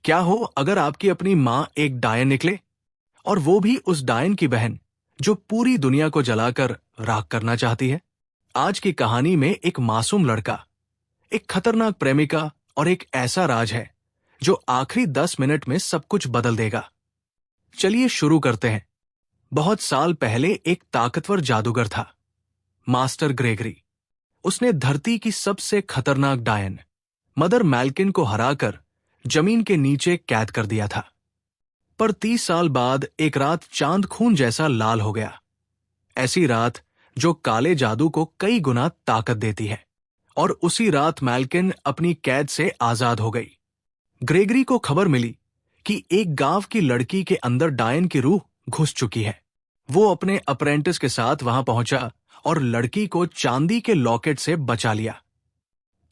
क्या हो अगर आपकी अपनी माँ एक डायन निकले, और वो भी उस डायन की बहन जो पूरी दुनिया को जलाकर राख करना चाहती है। आज की कहानी में एक मासूम लड़का, एक खतरनाक प्रेमिका और एक ऐसा राज है जो आखिरी 10 मिनट में सब कुछ बदल देगा। चलिए शुरू करते हैं। बहुत साल पहले एक ताकतवर जादूगर था, मास्टर ग्रेगरी। उसने धरती की सबसे खतरनाक डायन मदर मैल्किन को हराकर जमीन के नीचे कैद कर दिया था। पर 30 साल बाद एक रात चांद खून जैसा लाल हो गया। ऐसी रात जो काले जादू को कई गुना ताकत देती है। और उसी रात मैल्किन अपनी कैद से आजाद हो गई। ग्रेगरी को खबर मिली कि एक गांव की लड़की के अंदर डायन की रूह घुस चुकी है। वो अपने अप्रेंटिस के साथ वहां पहुंचा और लड़की को चांदी के लॉकेट से बचा लिया।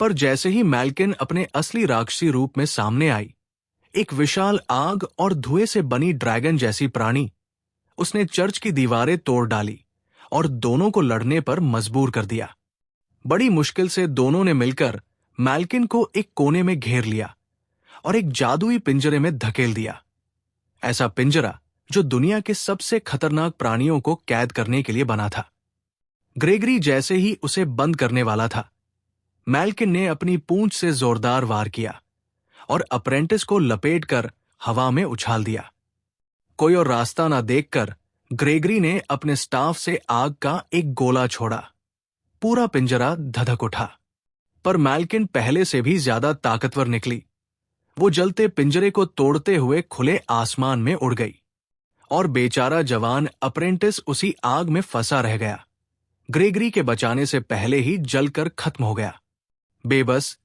पर जैसे ही मैल्किन अपने असली राक्षसी रूप में सामने आई, एक विशाल आग और धुएं से बनी ड्रैगन जैसी प्राणी, उसने चर्च की दीवारें तोड़ डाली और दोनों को लड़ने पर मजबूर कर दिया। बड़ी मुश्किल से दोनों ने मिलकर मैल्किन को एक कोने में घेर लिया और एक जादुई पिंजरे में धकेल दिया। ऐसा पिंजरा जो दुनिया के सबसे खतरनाक प्राणियों को कैद करने के लिए बना था। ग्रेगरी जैसे ही उसे बंद करने वाला था, मैल्किन ने अपनी पूंछ से जोरदार वार किया और अप्रेंटिस को लपेटकर हवा में उछाल दिया। कोई और रास्ता ना देखकर ग्रेगरी ने अपने स्टाफ से आग का एक गोला छोड़ा। पूरा पिंजरा धधक उठा। पर मैल्किन पहले से भी ज्यादा ताकतवर निकली। वो जलते पिंजरे को तोड़ते हुए खुले आसमान में उड़ गई और बेचारा जवान अप्रेंटिस उसी आग में फंसा रह गया। ग्रेगरी के बचाने से पहले ही जलकर खत्म हो गया। बेबस,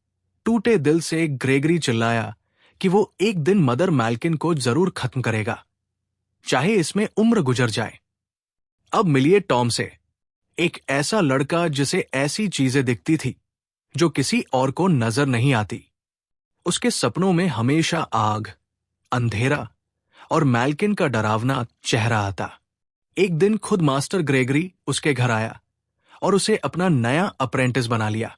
टूटे दिल से ग्रेगरी चिल्लाया कि वो एक दिन मदर मैल्किन को जरूर खत्म करेगा, चाहे इसमें उम्र गुजर जाए। अब मिलिए टॉम से, एक ऐसा लड़का जिसे ऐसी चीजें दिखती थी जो किसी और को नजर नहीं आती। उसके सपनों में हमेशा आग, अंधेरा और मैल्किन का डरावना चेहरा आता। एक दिन खुद मास्टर ग्रेगरी उसके घर आया और उसे अपना नया अप्रेंटिस बना लिया।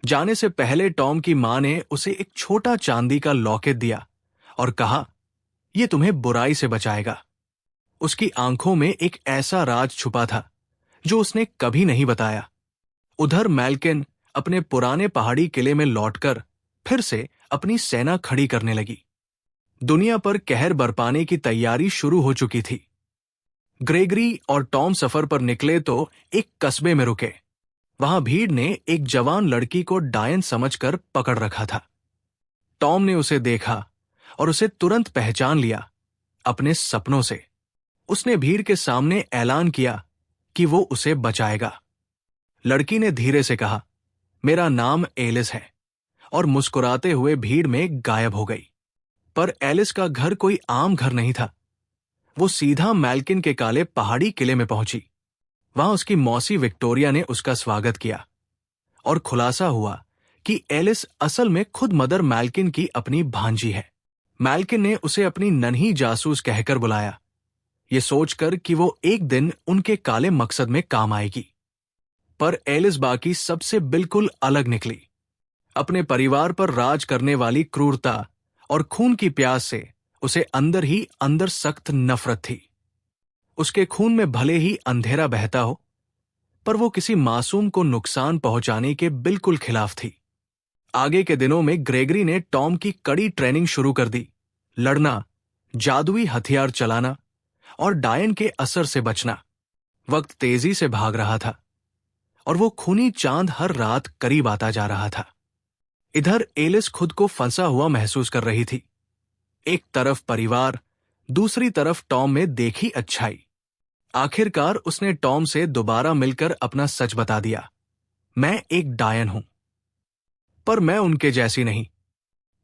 जाने से पहले टॉम की मां ने उसे एक छोटा चांदी का लॉकेट दिया और कहा, यह तुम्हें बुराई से बचाएगा। उसकी आंखों में एक ऐसा राज छुपा था जो उसने कभी नहीं बताया। उधर मैल्किन अपने पुराने पहाड़ी किले में लौटकर फिर से अपनी सेना खड़ी करने लगी। दुनिया पर कहर बरपाने की तैयारी शुरू हो चुकी थी। ग्रेगरी और टॉम सफर पर निकले तो एक कस्बे में रुके। वहां भीड़ ने एक जवान लड़की को डायन समझकर पकड़ रखा था। टॉम ने उसे देखा और उसे तुरंत पहचान लिया अपने सपनों से। उसने भीड़ के सामने ऐलान किया कि वो उसे बचाएगा। लड़की ने धीरे से कहा, मेरा नाम एलिस है, और मुस्कुराते हुए भीड़ में गायब हो गई। पर एलिस का घर कोई आम घर नहीं था। वो सीधा मैल्किन के काले पहाड़ी किले में पहुंची। वहां उसकी मौसी विक्टोरिया ने उसका स्वागत किया और खुलासा हुआ कि एलिस असल में खुद मदर मैल्किन की अपनी भांजी है। मैल्किन ने उसे अपनी नन्ही जासूस कहकर बुलाया, ये सोचकर कि वो एक दिन उनके काले मकसद में काम आएगी। पर एलिस बाकी सबसे बिल्कुल अलग निकली। अपने परिवार पर राज करने वाली क्रूरता और खून की प्यास से उसे अंदर ही अंदर सख्त नफरत थी। उसके खून में भले ही अंधेरा बहता हो, पर वो किसी मासूम को नुकसान पहुंचाने के बिल्कुल खिलाफ थी। आगे के दिनों में ग्रेगरी ने टॉम की कड़ी ट्रेनिंग शुरू कर दी। लड़ना, जादुई हथियार चलाना और डायन के असर से बचना। वक्त तेजी से भाग रहा था और वो खूनी चांद हर रात करीब आता जा रहा था। इधर एलिस खुद को फंसा हुआ महसूस कर रही थी। एक तरफ परिवार, दूसरी तरफ टॉम में देखी अच्छाई। आखिरकार उसने टॉम से दोबारा मिलकर अपना सच बता दिया, मैं एक डायन हूं, पर मैं उनके जैसी नहीं।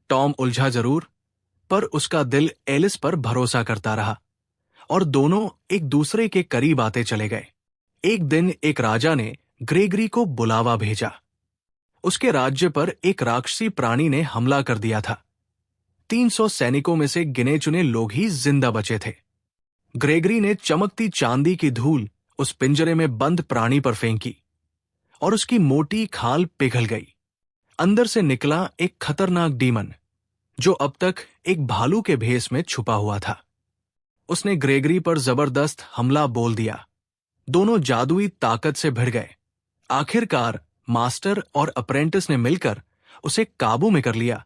टॉम उलझा जरूर, पर उसका दिल एलिस पर भरोसा करता रहा और दोनों एक दूसरे के करीब आते चले गए। एक दिन एक राजा ने ग्रेगरी को बुलावा भेजा। उसके राज्य पर एक राक्षसी प्राणी ने हमला कर दिया था। 300 सैनिकों में से गिने चुने लोग ही जिंदा बचे थे। ग्रेगरी ने चमकती चांदी की धूल उस पिंजरे में बंद प्राणी पर फेंकी और उसकी मोटी खाल पिघल गई। अंदर से निकला एक खतरनाक डीमन जो अब तक एक भालू के भेष में छुपा हुआ था। उसने ग्रेगरी पर जबरदस्त हमला बोल दिया। दोनों जादुई ताकत से भिड़ गए। आखिरकार मास्टर और अप्रेंटिस ने मिलकर उसे काबू में कर लिया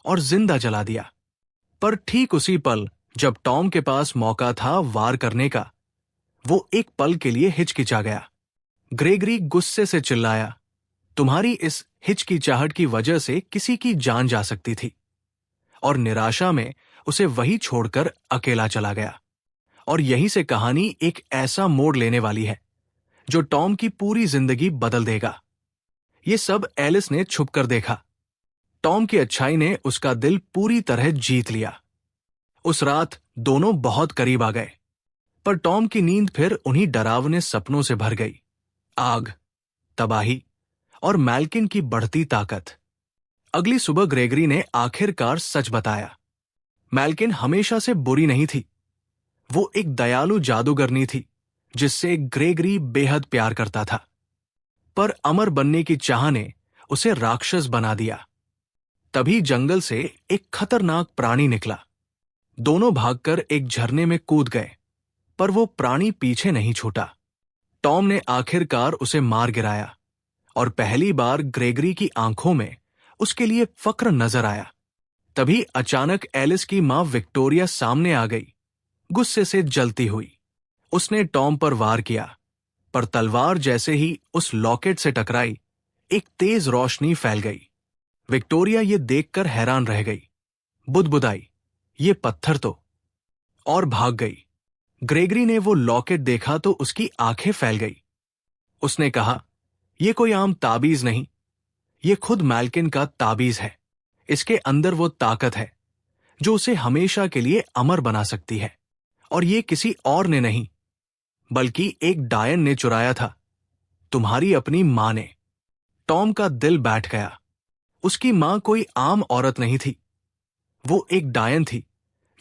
और जिंदा जला दिया। पर ठीक उसी पल जब टॉम के पास मौका था वार करने का, वो एक पल के लिए हिचकिचा गया। ग्रेगरी गुस्से से चिल्लाया, तुम्हारी इस हिचकिचाहट की वजह से किसी की जान जा सकती थी। और निराशा में उसे वही छोड़कर अकेला चला गया। और यहीं से कहानी एक ऐसा मोड़ लेने वाली है जो टॉम की पूरी जिंदगी बदल देगा। ये सब एलिस ने छुपकर देखा। टॉम की अच्छाई ने उसका दिल पूरी तरह जीत लिया। उस रात दोनों बहुत करीब आ गए, पर टॉम की नींद फिर उन्हीं डरावने सपनों से भर गई। आग, तबाही और मैल्किन की बढ़ती ताकत। अगली सुबह ग्रेगरी ने आखिरकार सच बताया। मैल्किन हमेशा से बुरी नहीं थी। वो एक दयालु जादूगरनी थी जिससे ग्रेगरी बेहद प्यार करता था। पर अमर बनने की चाह ने उसे राक्षस बना दिया। तभी जंगल से एक खतरनाक प्राणी निकला। दोनों भागकर एक झरने में कूद गए, पर वो प्राणी पीछे नहीं छूटा। टॉम ने आखिरकार उसे मार गिराया और पहली बार ग्रेगरी की आंखों में उसके लिए फक्र नजर आया। तभी अचानक एलिस की मां विक्टोरिया सामने आ गई, गुस्से से जलती हुई। उसने टॉम पर वार किया, पर तलवार जैसे ही उस लॉकेट से टकराई, एक तेज रोशनी फैल गई। विक्टोरिया ये देखकर हैरान रह गई, बुदबुदाई, ये पत्थर तो, और भाग गई। ग्रेगरी ने वो लॉकेट देखा तो उसकी आंखें फैल गई। उसने कहा, यह कोई आम ताबीज नहीं, ये खुद मैल्किन का ताबीज है। इसके अंदर वो ताकत है जो उसे हमेशा के लिए अमर बना सकती है। और ये किसी और ने नहीं, बल्कि एक डायन ने चुराया था, तुम्हारी अपनी मां ने। टॉम का दिल बैठ गया। उसकी मां कोई आम औरत नहीं थी। वो एक डायन थी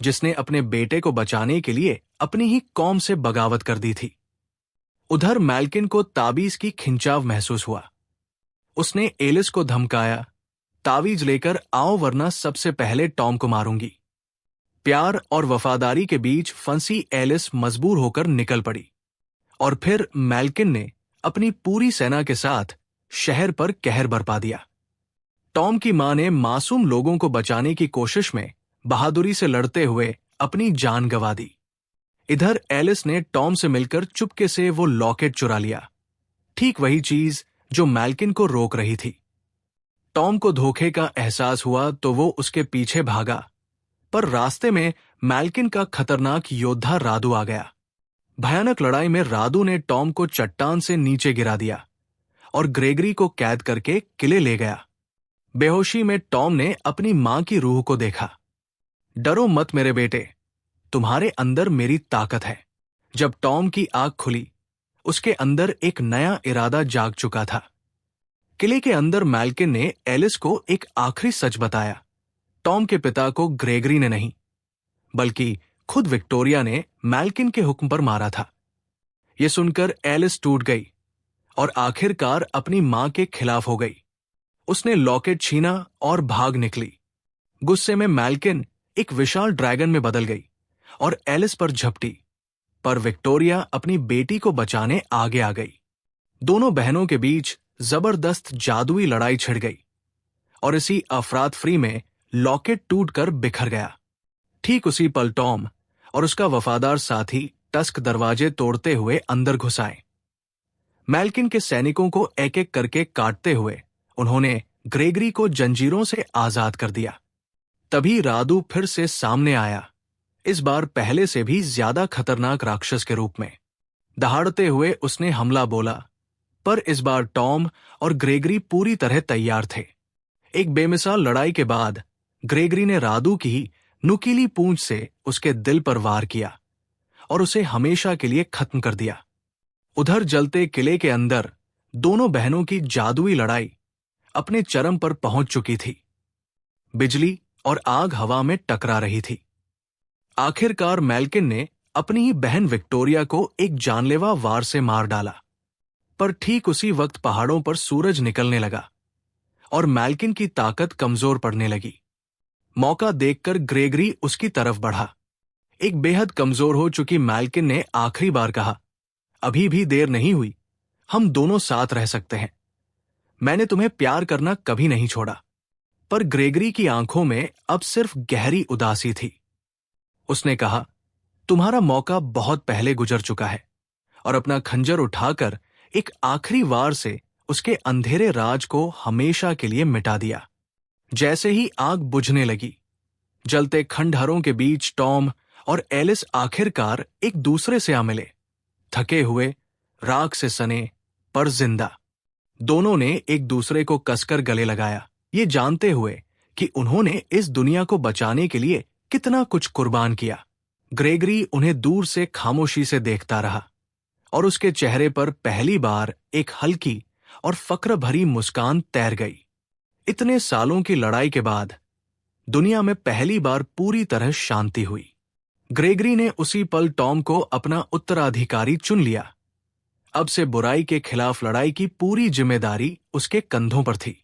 जिसने अपने बेटे को बचाने के लिए अपनी ही कौम से बगावत कर दी थी। उधर मैल्किन को ताबीज की खिंचाव महसूस हुआ। उसने एलिस को धमकाया, तावीज लेकर आओ वरना सबसे पहले टॉम को मारूंगी। प्यार और वफादारी के बीच फंसी एलिस मजबूर होकर निकल पड़ी। और फिर मैल्किन ने अपनी पूरी सेना के साथ शहर पर कहर बरपा दिया। टॉम की मां ने मासूम लोगों को बचाने की कोशिश में बहादुरी से लड़ते हुए अपनी जान गंवा दी। इधर एलिस ने टॉम से मिलकर चुपके से वो लॉकेट चुरा लिया, ठीक वही चीज जो मैल्किन को रोक रही थी। टॉम को धोखे का एहसास हुआ तो वो उसके पीछे भागा, पर रास्ते में मैल्किन का खतरनाक योद्धा रादू आ गया। भयानक लड़ाई में रादू ने टॉम को चट्टान से नीचे गिरा दिया और ग्रेगरी को कैद करके किले ले गया। बेहोशी में टॉम ने अपनी मां की रूह को देखा। डरो मत मेरे बेटे, तुम्हारे अंदर मेरी ताकत है। जब टॉम की आंख खुली, उसके अंदर एक नया इरादा जाग चुका था। किले के अंदर मैल्किन ने एलिस को एक आखिरी सच बताया। टॉम के पिता को ग्रेगरी ने नहीं, बल्कि खुद विक्टोरिया ने मैल्किन के हुक्म पर मारा था। यह सुनकर एलिस टूट गई और आखिरकार अपनी मां के खिलाफ हो गई। उसने लॉकेट छीना और भाग निकली। गुस्से में मैल्किन एक विशाल ड्रैगन में बदल गई और एलिस पर झपटी, पर विक्टोरिया अपनी बेटी को बचाने आगे आ गई। दोनों बहनों के बीच जबरदस्त जादुई लड़ाई छिड़ गई और इसी अफरातफरी में लॉकेट टूटकर बिखर गया। ठीक उसी पल टॉम और उसका वफादार साथी टस्क दरवाजे तोड़ते हुए अंदर घुस आए। मैल्किन के सैनिकों को एक एक करके काटते हुए उन्होंने ग्रेगरी को जंजीरों से आजाद कर दिया। तभी रादू फिर से सामने आया, इस बार पहले से भी ज्यादा खतरनाक राक्षस के रूप में। दहाड़ते हुए उसने हमला बोला, पर इस बार टॉम और ग्रेगरी पूरी तरह तैयार थे। एक बेमिसाल लड़ाई के बाद ग्रेगरी ने रादू की नुकीली पूंछ से उसके दिल पर वार किया और उसे हमेशा के लिए खत्म कर दिया। उधर जलते किले के अंदर दोनों बहनों की जादुई लड़ाई अपने चरम पर पहुंच चुकी थी। बिजली और आग हवा में टकरा रही थी। आखिरकार मैल्किन ने अपनी ही बहन विक्टोरिया को एक जानलेवा वार से मार डाला। पर ठीक उसी वक्त पहाड़ों पर सूरज निकलने लगा और मैल्किन की ताकत कमजोर पड़ने लगी। मौका देखकर ग्रेगरी उसकी तरफ बढ़ा। एक बेहद कमजोर हो चुकी मैल्किन ने आखिरी बार कहा, अभी भी देर नहीं हुई, हम दोनों साथ रह सकते हैं। मैंने तुम्हें प्यार करना कभी नहीं छोड़ा। पर ग्रेगरी की आंखों में अब सिर्फ गहरी उदासी थी। उसने कहा, तुम्हारा मौका बहुत पहले गुजर चुका है, और अपना खंजर उठाकर एक आखिरी वार से उसके अंधेरे राज को हमेशा के लिए मिटा दिया। जैसे ही आग बुझने लगी, जलते खंडहरों के बीच टॉम और एलिस आखिरकार एक दूसरे से आ मिले, थके हुए, राख से सने, पर जिंदा। दोनों ने एक दूसरे को कसकर गले लगाया, ये जानते हुए कि उन्होंने इस दुनिया को बचाने के लिए कितना कुछ कुर्बान किया। ग्रेगरी उन्हें दूर से खामोशी से देखता रहा, और उसके चेहरे पर पहली बार एक हल्की और फक्र भरी मुस्कान तैर गई। इतने सालों की लड़ाई के बाद दुनिया में पहली बार पूरी तरह शांति हुई। ग्रेगरी ने उसी पल टॉम को अपना उत्तराधिकारी चुन लिया। अब से बुराई के खिलाफ लड़ाई की पूरी जिम्मेदारी उसके कंधों पर थी।